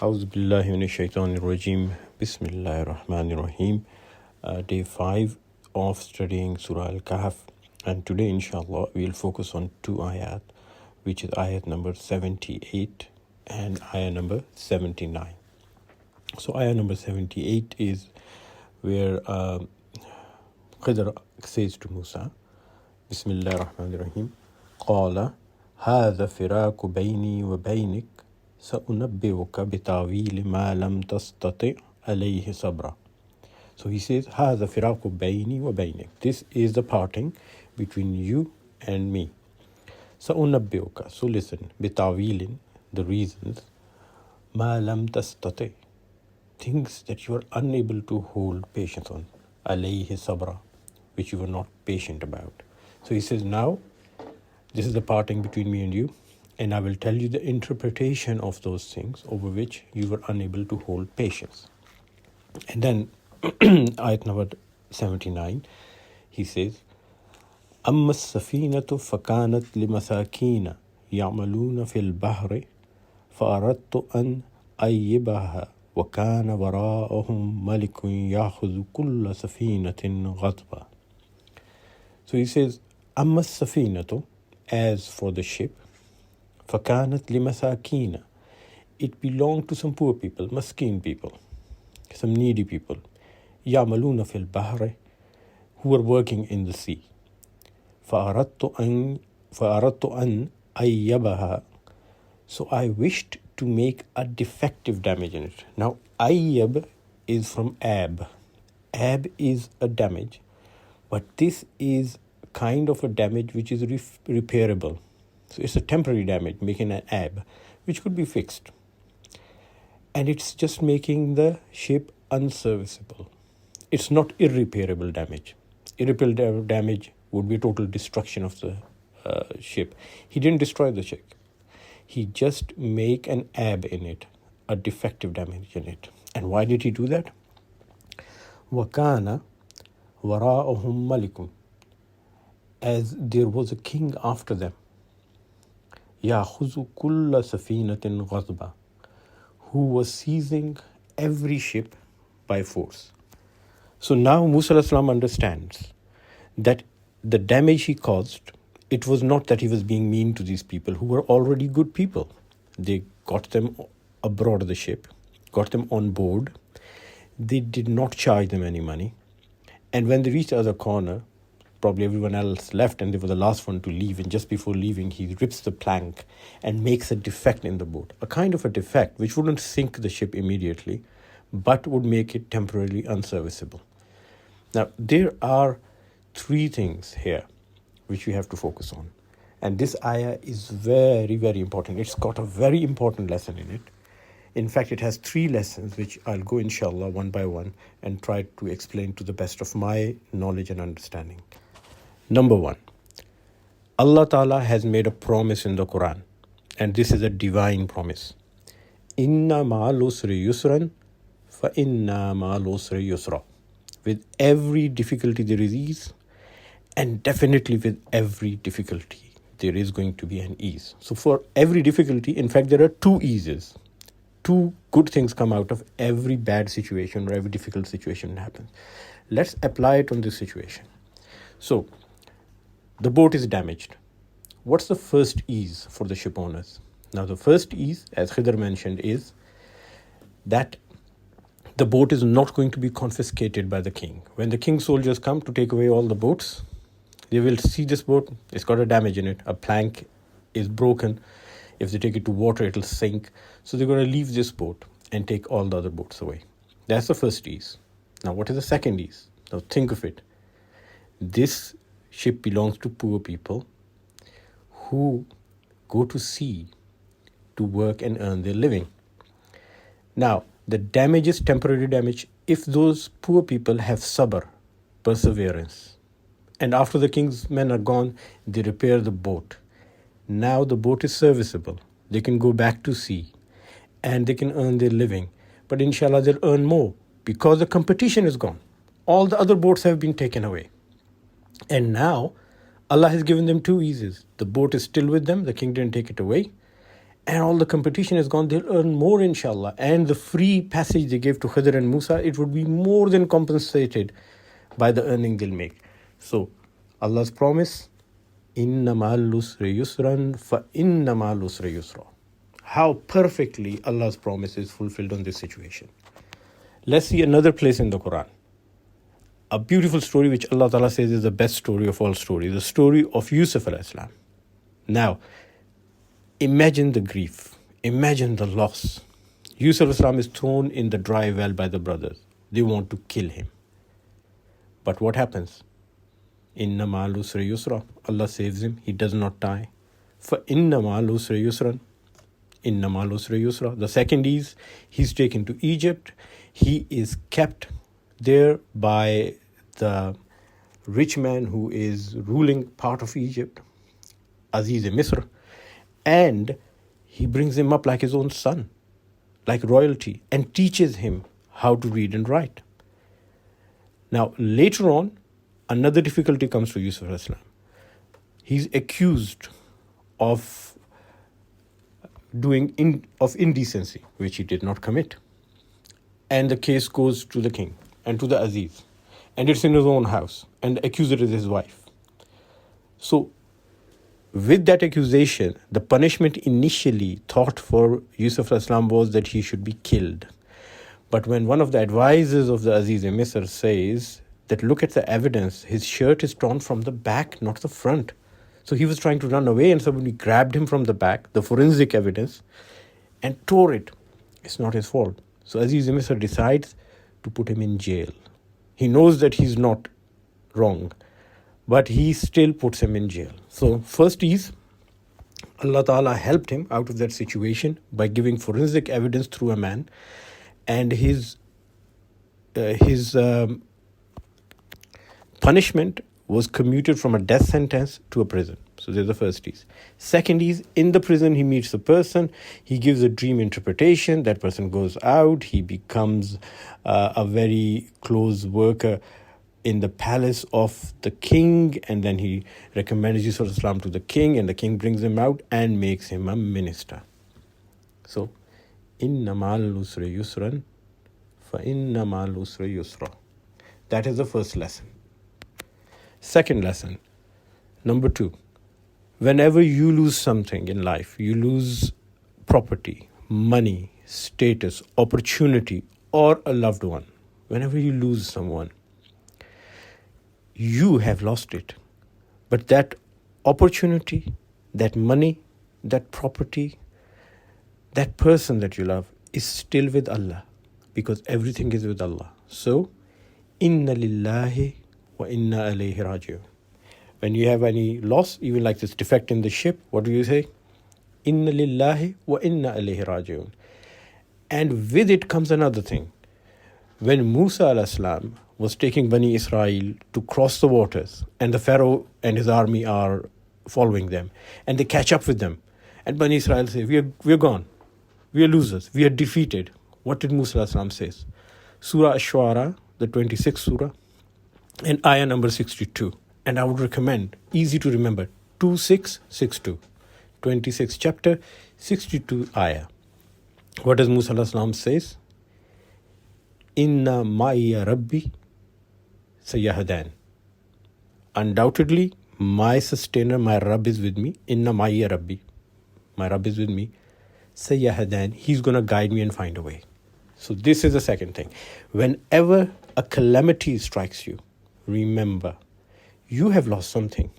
A'udhu billahi minash shaitanir rajim. Bismillahir rahmanir rahim. Day 5 of studying Surah Al-KAHF. And today, inshallah, we'll focus on two ayat, which is ayat number 78 and ayat number 79. So ayat number 78 is where Khidr says to Musa, Bismillahir rahmanir rahim, قال هذا فراق بيني وبينك سأنبئك بتأويل ما لم تستطع عليه صبرا. So he says, هذا فراق بيني وبينك. This is the parting between you and me. سأنبئك. So listen, بتأويل, the reasons, ما لم تستطع, things that you are unable to hold patience on, عليه صبرا, which you were not patient about. So he says, now this is the parting between me and you, and I will tell you the interpretation of those things over which you were unable to hold patience. And then, ayat number 79, he says, أما السفينة فكانت لمساكين يعملون في البحر فأردت أن أعيبها وكان وراءهم ملك يأخذ كل سفينة غصبا. So he says, أما السفينة, as for the ship, فَكَانَتْ لِمَسَاكِينَ, it belonged to some poor people, maskeen people, some needy people, يَعْمَلُونَ فِي الْبَحْرِ, who were working in the sea. فَأَرَدْتُ أَنْ أَيَّبَهَا, so I wished to make a defective damage in it. Now, ayyab is from ab. Ab is a damage, but this is kind of a damage which is repairable. So it's a temporary damage, making an ab, which could be fixed. And it's just making the ship unserviceable. It's not irreparable damage. Irreparable damage would be total destruction of the ship. He didn't destroy the ship. He just make an ab in it, a defective damage in it. And why did he do that? وَكَانَ وَرَاءَهُمْ مَلِكٌ, as there was a king after them, يَأْخُذُ كُلَّ سَفِينَةٍ غَصْبًا, who was seizing every ship by force. So now Musa understands that the damage he caused, it was not that he was being mean to these people who were already good people. They got them aboard the ship, got them on board. They did not charge them any money. And when they reached the other corner, probably everyone else left and they were the last one to leave, and just before leaving he rips the plank and makes a defect in the boat, a kind of a defect which wouldn't sink the ship immediately but would make it temporarily unserviceable. Now there are three things here which we have to focus on, and this ayah is very, very important. It's got a very important lesson in it. In fact, it has three lessons which I'll go inshallah one by one and try to explain to the best of my knowledge and understanding. Number one, Allah Ta'ala has made a promise in the Quran, and this is a divine promise. Inna ma'al usri yusran, fa inna ma'al usri yusra. With every difficulty there is ease, and definitely with every difficulty there is going to be an ease. So for every difficulty, in fact, there are two eases. Two good things come out of every bad situation or every difficult situation that happens. Let's apply it on this situation. So, the boat is damaged. What's the first ease for the ship owners? Now, the first ease, as Khidr mentioned, is that the boat is not going to be confiscated by the king. When the king's soldiers come to take away all the boats, they will see this boat, it's got a damage in it. A plank is broken. If they take it to water, it'll sink. So they're going to leave this boat and take all the other boats away. That's the first ease. Now, what is the second ease? Now, think of it. This ship belongs to poor people who go to sea to work and earn their living. Now, the damage is temporary damage if those poor people have sabr, perseverance. And after the king's men are gone, they repair the boat. Now the boat is serviceable. They can go back to sea and they can earn their living. But inshallah, they'll earn more because the competition is gone. All the other boats have been taken away. And now Allah has given them two eases. The boat is still with them. The king didn't take it away. and all the competition is gone, they'll earn more, inshallah. And the free passage they gave to Khidr and Musa, it would be more than compensated by the earning they'll make. So Allah's promise, inna ma'al usri yusran fa inna ma'al usri yusra. How perfectly Allah's promise is fulfilled on this situation. Let's see another place in the Quran. A beautiful story which Allah Ta'ala says is the best story of all stories. The story of Yusuf alayhi salam. Now, imagine the grief. Imagine the loss. Yusuf alayhi salam is thrown in the dry well by the brothers. They want to kill him. But what happens? Inna ma'al usri yusra. Allah saves him. He does not die. Fa inna ma'al usri yusran. Inna ma'al usri yusra. The second is, he's taken to Egypt. He is kept there by the rich man who is ruling part of Egypt, Aziz Misr, and he brings him up like his own son, like royalty, and teaches him how to read and write. Now, later on, another difficulty comes to Yusuf alayhi salam. He's accused of of indecency, which he did not commit. And the case goes to the king and to the Aziz. And it's in his own house. And the accuser is his wife. So, with that accusation, the punishment initially thought for Yusuf alayhi salam was that he should be killed. But when one of the advisors of the Aziz Misr says that look at the evidence, his shirt is torn from the back, not the front. So he was trying to run away and somebody grabbed him from the back, the forensic evidence, and tore it. It's not his fault. So Aziz Misr decides to put him in jail. He knows that he's not wrong, but he still puts him in jail. So first is, Allah Ta'ala helped him out of that situation by giving forensic evidence through a man, and his punishment was commuted from a death sentence to a prison. So there's the first is. Second is, in the prison he meets a person, he gives a dream interpretation, that person goes out, he becomes a very close worker in the palace of the king, and then he recommends Yusuf alayhi salam to the king, and the king brings him out and makes him a minister. So, inna ma'al usri yusran, fa inna ma'al usri yusra. That is the first lesson. Second lesson, number 2. Whenever you lose something in life, you lose property, money, status, opportunity, or a loved one. Whenever you lose someone, you have lost it. But that opportunity, that money, that property, that person that you love is still with Allah, because everything is with Allah. So, inna lillahi wa inna alayhi raji'un. When you have any loss, even like this defect in the ship, what do you say? Inna lillahi wa inna alayhi raji'un. And with it comes another thing. When Musa alayhi salam was taking Bani Israel to cross the waters, and the Pharaoh and his army are following them, and they catch up with them, and Bani Israel say, we're gone, we are losers, we are defeated. What did Musa alayhi salam say? Surah Ash-Shu'ara, the 26th surah, and ayah number 62. And I would recommend, easy to remember, 2662, 26th chapter, 62 ayah. What does Musa alayhi salam says? Inna ma'iya rabbi sayahdan. Undoubtedly, my sustainer, my Rabb is with me. Inna ma'iya rabbi. My Rabb is with me. Sayahdan. He's going to guide me and find a way. So this is the second thing. Whenever a calamity strikes you, remember, you have lost something,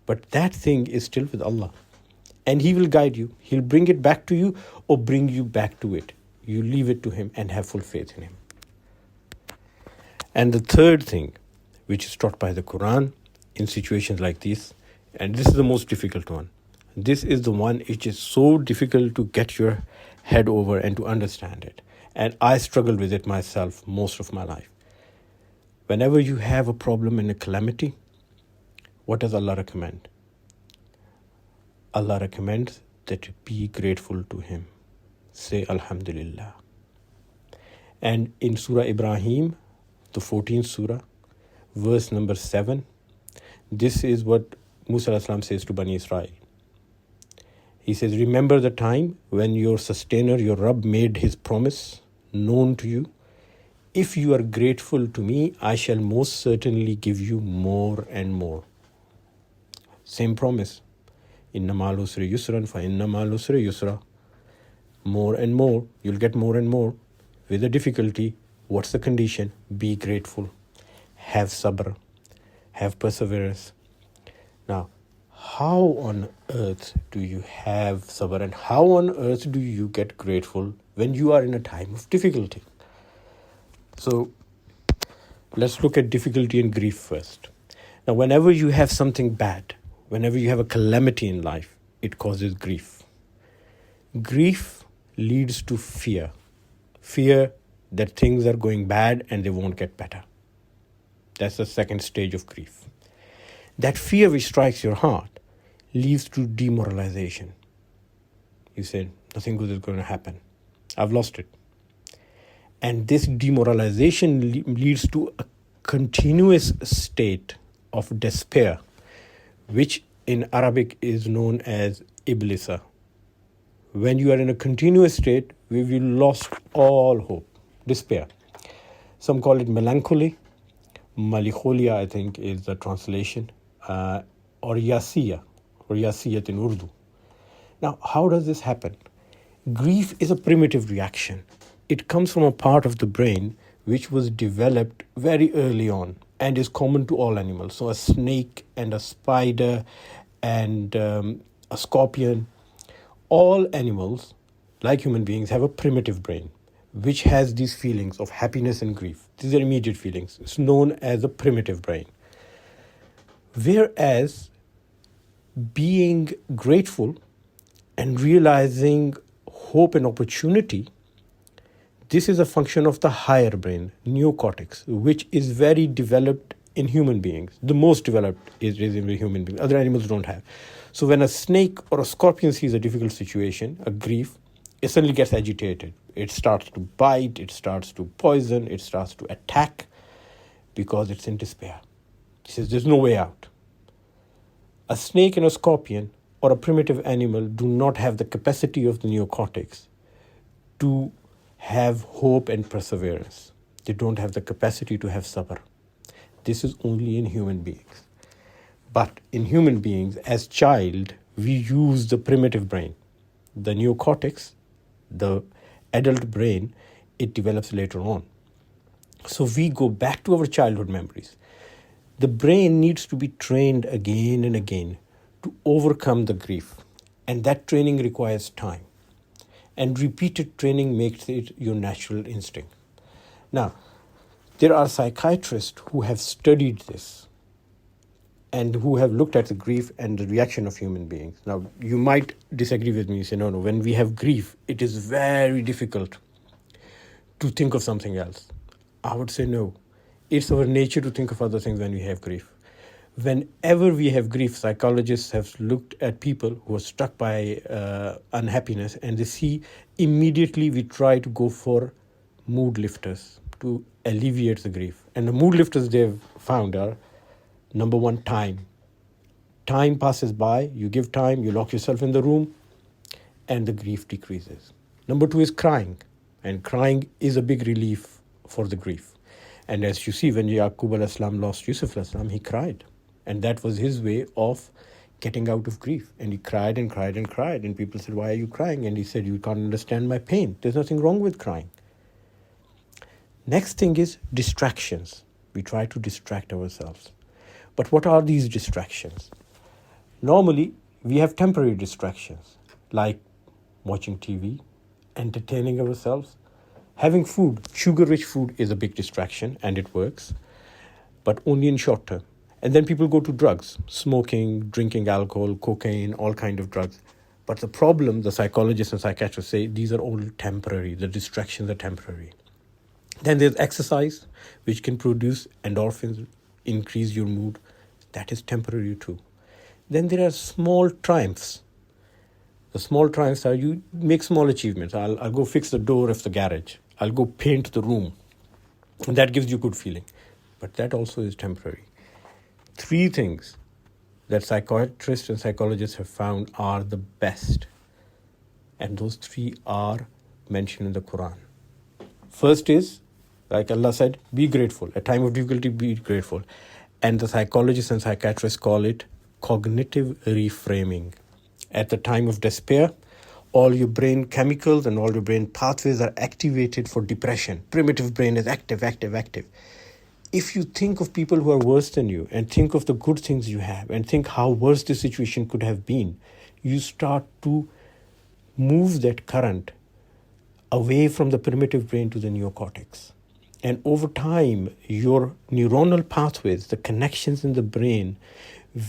but that thing is still with Allah. And He will guide you. He'll bring it back to you or bring you back to it. You leave it to Him and have full faith in Him. And the third thing, which is taught by the Quran in situations like this, and this is the most difficult one. This is the one which is so difficult to get your head over and to understand it. And I struggled with it myself most of my life. Whenever you have a problem and a calamity, what does Allah recommend? Allah recommends that you be grateful to Him. Say Alhamdulillah. And in Surah Ibrahim, the 14th surah, verse number 7, this is what Musa alayhi salam says to Bani Israel. He says, remember the time when your sustainer, your Rabb, made his promise known to you. If you are grateful to me, I shall most certainly give you more and more. Same promise. Inna ma'al usri yusran fa inna ma'al usri yusra. More and more, you'll get more and more. With a difficulty, what's the condition? Be grateful. Have sabr. Have perseverance. Now, how on earth do you have sabr and how on earth do you get grateful when you are in a time of difficulty? So, let's look at difficulty and grief first. Now, whenever you have something bad, whenever you have a calamity in life, it causes grief. Grief leads to fear. Fear that things are going bad and they won't get better. That's the second stage of grief. That fear which strikes your heart leads to demoralization. You say, nothing good is going to happen. I've lost it. And this demoralization leads to a continuous state of despair, which in Arabic is known as iblisa. When you are in a continuous state, we've lost all hope, despair. Some call it melancholy. Melancholia, I think, is the translation. Or yasiyat in Urdu. Now, how does this happen? Grief is a primitive reaction. It comes from a part of the brain which was developed very early on and is common to all animals. So a snake and a spider and a scorpion, all animals, like human beings, have a primitive brain which has these feelings of happiness and grief. These are immediate feelings. It's known as a primitive brain. Whereas being grateful and realizing hope and opportunity, this is a function of the higher brain, neocortex, which is very developed in human beings. The most developed is in human beings. Other animals don't have. So when a snake or a scorpion sees a difficult situation, a grief, it suddenly gets agitated. It starts to bite, it starts to poison, it starts to attack because it's in despair. It says there's no way out. A snake and a scorpion or a primitive animal do not have the capacity of the neocortex to have hope and perseverance. They don't have the capacity to have sabr. This is only in human beings. But in human beings, as child, we use the primitive brain. The neocortex, the adult brain, it develops later on. So we go back to our childhood memories. The brain needs to be trained again and again to overcome the grief. And that training requires time. And repeated training makes it your natural instinct. Now, there are psychiatrists who have studied this and who have looked at the grief and the reaction of human beings. Now, you might disagree with me. You say, no, when we have grief, it is very difficult to think of something else. I would say no. It's our nature to think of other things when we have grief. Whenever we have grief, psychologists have looked at people who are struck by unhappiness, and they see immediately we try to go for mood lifters to alleviate the grief. And the mood lifters they've found are, number one, time. Time passes by, you give time, you lock yourself in the room, and the grief decreases. Number two is crying, and crying is a big relief for the grief. And as you see, when Yaqub al-Islam lost Yusuf al-Islam, he cried. And that was his way of getting out of grief. And he cried and cried and cried. And people said, why are you crying? And he said, you can't understand my pain. There's nothing wrong with crying. Next thing is distractions. We try to distract ourselves. But what are these distractions? Normally, we have temporary distractions, like watching TV, entertaining ourselves, having food. Sugar-rich food is a big distraction, and it works, but only in short term. And then people go to drugs, smoking, drinking alcohol, cocaine, all kinds of drugs. But the problem, the psychologists and psychiatrists say, these are all temporary. The distractions are temporary. Then there's exercise, which can produce endorphins, increase your mood. That is temporary too. Then there are small triumphs. The small triumphs are you make small achievements. I'll go fix the door of the garage. I'll go paint the room. And that gives you good feeling. But that also is temporary. Three things that psychiatrists and psychologists have found are the best And those three are mentioned in the Quran. First is, like Allah said, be grateful. At time of difficulty, be grateful. And the psychologists and psychiatrists call it cognitive reframing. At the time of despair, all your brain chemicals and all your brain pathways are activated for depression. Primitive brain is active. If you think of people who are worse than you and think of the good things you have and think how worse the situation could have been, you start to move that current away from the primitive brain to the neocortex. And over time, your neuronal pathways, the connections in the brain,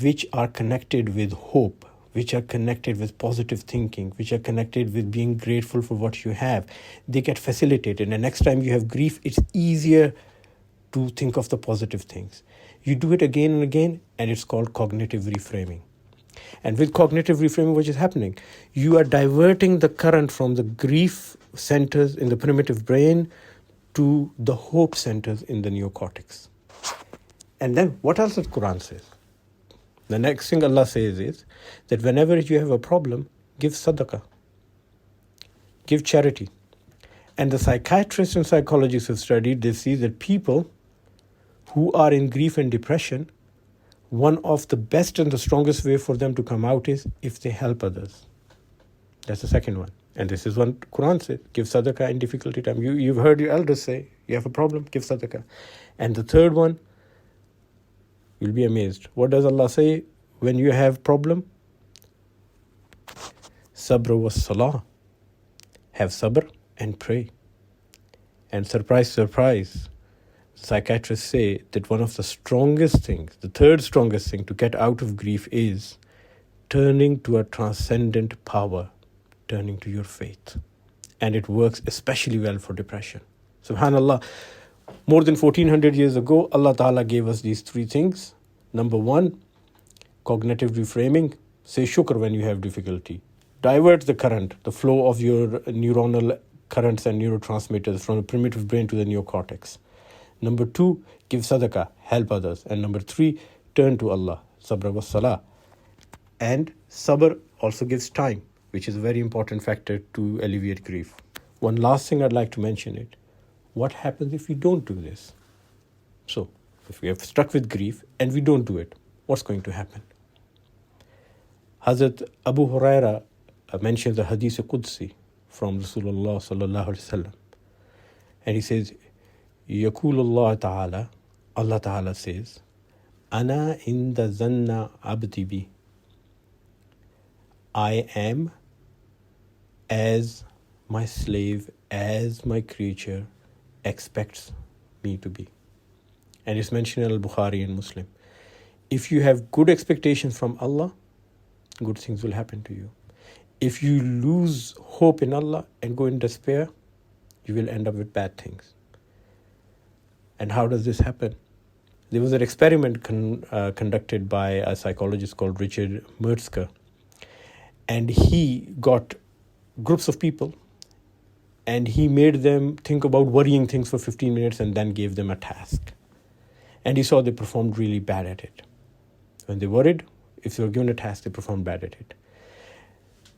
which are connected with hope, which are connected with positive thinking, which are connected with being grateful for what you have, they get facilitated. And next time you have grief, it's easier to think of the positive things. You do it again and again, and it's called cognitive reframing. And with cognitive reframing, what is happening? You are diverting the current from the grief centers in the primitive brain to the hope centers in the neocortex. And then what else does Quran says? The next thing Allah says is that whenever you have a problem, give sadaqah, give charity. And the psychiatrists and psychologists have studied, they see that people who are in grief and depression, one of the best and the strongest way for them to come out is if they help others. That's the second one. And this is what Quran says, give sadaqah in difficulty time. You've heard your elders say, you have a problem, give sadaqah. And the third one, you'll be amazed. What does Allah say when you have problem? Sabr was salah. Have sabr and pray. And surprise, psychiatrists say that one of the strongest things, the third strongest thing to get out of grief is turning to a transcendent power, turning to your faith. And it works especially well for depression. SubhanAllah, more than 1400 years ago, Allah Ta'ala gave us these three things. Number one, cognitive reframing. Say shukr when you have difficulty. Divert the current, the flow of your neuronal currents and neurotransmitters from the primitive brain to the neocortex. Number two, give sadaqah, help others. And number three, turn to Allah, sabr wa salah. And sabr also gives time, which is a very important factor to alleviate grief. One last thing I'd like to mention it. What happens if we don't do this? So, if we are stuck with grief and we don't do it, what's going to happen? Hazrat Abu Huraira mentions the Hadith Qudsi from Rasulullah sallallahu alaihi wasallam. And he says, Yaqulullah Ta'ala, Allah Ta'ala says, Ana inda zanna abdi bi. I am as my slave, as my creature expects me to be. And it's mentioned in Al-Bukhari and Muslim. If you have good expectations from Allah, good things will happen to you. If you lose hope in Allah and go in despair, you will end up with bad things. And how does this happen? There was an experiment conducted by a psychologist called Richard Merzger. And he got groups of people and he made them think about worrying things for 15 minutes and then gave them a task. And he saw they performed really bad at it. When they worried, if they were given a task, they performed bad at it.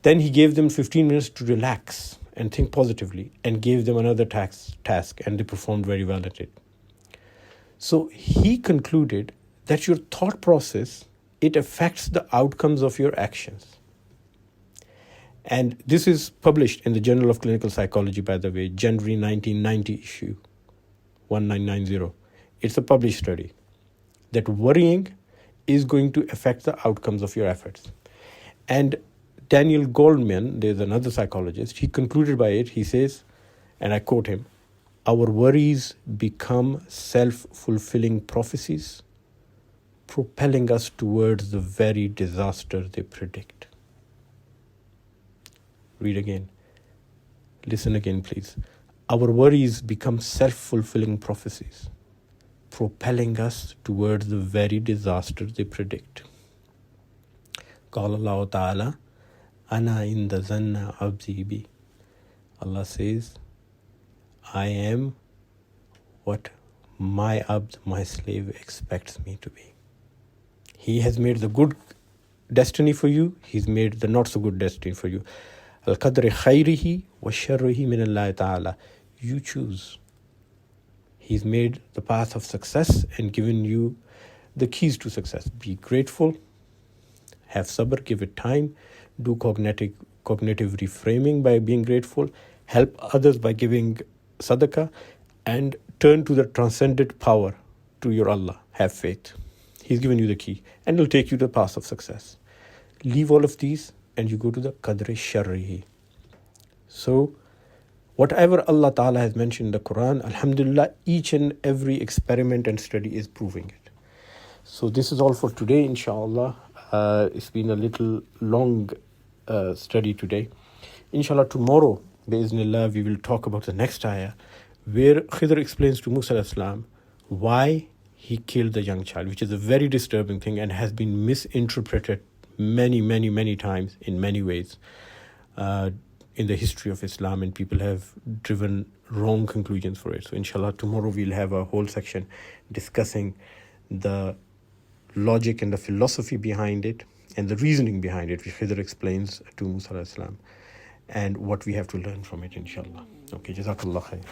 Then he gave them 15 minutes to relax and think positively and gave them another task and they performed very well at it. So he concluded that your thought process, it affects the outcomes of your actions. And this is published in the Journal of Clinical Psychology, by the way, January 1990 issue, 1990. It's a published study that worrying is going to affect the outcomes of your efforts. And Daniel Goleman, there's another psychologist, he concluded by it, he says, and I quote him, our worries become self-fulfilling prophecies, propelling us towards the very disaster they predict. Read again. Listen again, please. Our worries become self-fulfilling prophecies, propelling us towards the very disaster they predict. Qala Allah Ta'ala, Ana inda zanna abdi bi. Allah says, I am what my abd, my slave, expects me to be. He has made the good destiny for you. He's made the not so good destiny for you. Al-qadri khayrihi wa sharrihi min Allah ta'ala. You choose. He's made the path of success and given you the keys to success. Be grateful, have sabr, give it time, do cognitive reframing by being grateful, help others by giving sadaqah, and turn to the transcendent power, to your Allah. Have faith. He's given you the key and will take you to the path of success. Leave all of these and you go to the qadri sharrihi. So whatever Allah Ta'ala has mentioned in the Quran, alhamdulillah, each and every experiment and study is proving it. So this is all for today, inshallah. It's been a little long study today. Inshallah, tomorrow, bi'iznillah, we will talk about the next ayah, where Khidr explains to Musa alayhi salam why he killed the young child, which is a very disturbing thing and has been misinterpreted many times in many ways in the history of Islam, and people have driven wrong conclusions for it. So inshallah, tomorrow we'll have a whole section discussing the logic and the philosophy behind it and the reasoning behind it, which Khidr explains to Musa alayhi salam, and what we have to learn from it, inshallah. Okay, Jazakallah khair.